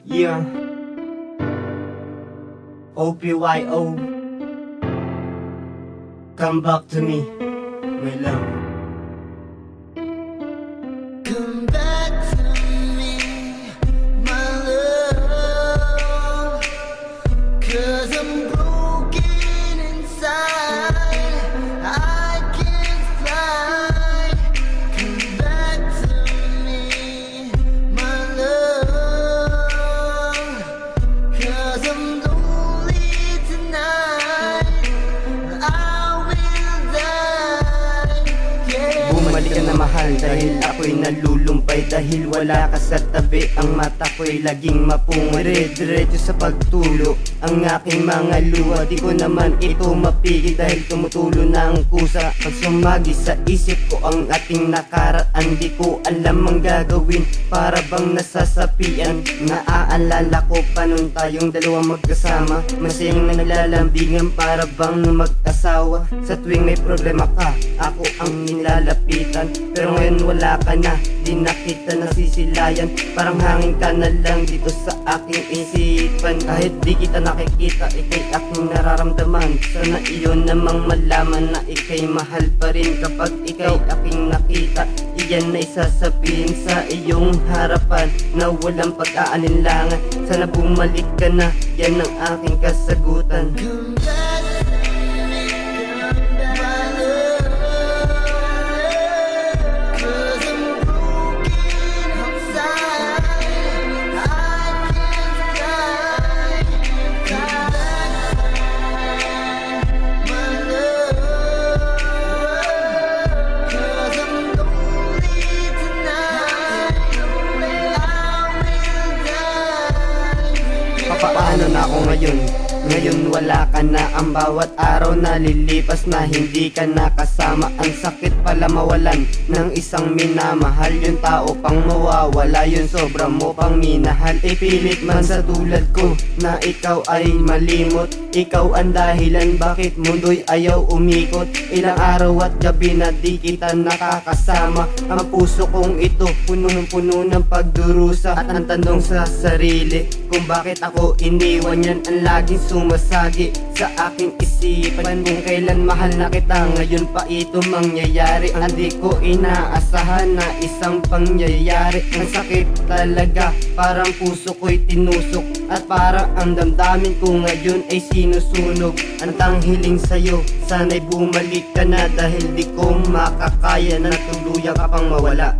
Yeah. OPYO. Come back to me, my love. Come back to me, my love, 'cause I'm broken inside, I can't fly. Come back to me, my love, 'cause I'm lonely tonight, I will die, yeah. Bumalik ka na mahal dahil ako'y nalulumpay. Dahil wala ka sa tabi, ang mata ko'y laging mapungay. Diretso sa pagtulo ang aking mga luha. Di ko naman ito mapigil dahil tumutulo na ang kusa. Pag sumagi sa isip ko ang ating nakaraan, di ko alam ang gagawin, para bang nasasapian. Naaalala ko pa nun tayong dalawang magkasama, masayang naglalambingan para bang mag-asawa. Sa tuwing may problema ka, ako ang nilalapitan. Pero ngayon wala ka na, di na kita nasisilayan. Parang hangin ka na lang dito sa aking isipan. Kahit di kita nakikita, ika'y aking nararamdaman. Sana iyon namang malaman na ika'y mahal pa rin. Kapag ika'y aking nakita, iyan ay sasabihin sa iyong harapan na walang pag-aalinlangan. Sana bumalik ka na, yan ang aking kasagutan. Come back to me, my love, 'cause I'm broken inside, I can't fly. Come back to me, my love, 'cause I'm lonely tonight, I will die. Papaano na ako ngayon? Ngayon wala ka na, ang bawat araw na lilipas na hindi ka nakasama. Ang sakit pala mawalan ng isang minamahal. Yung tao pang mawawala, yung sobra mo pang minahal. Ipilit man sa tulad ko na ikaw ay malimot. Ikaw ang dahilan bakit mundo'y ayaw umikot. Ilang araw at gabi na di kita nakakasama. Ang puso kong ito punong-puno ng pagdurusa. At ang tanong sa sarili kung bakit ako iniwan, yan ang laging sumasagi sa aking isipan. Kung kailan mahal na kita, ngayon pa ito mangyayari. Ang di ko inaasahan na isang pangyayari. Ang sakit talaga, parang puso ko'y tinusok. At parang ang damdamin ko ngayon ay sinusunog. Ang tanghiling sa'yo, sana'y bumalik ka na, dahil di ko makakaya na tuluyan ka pang mawala.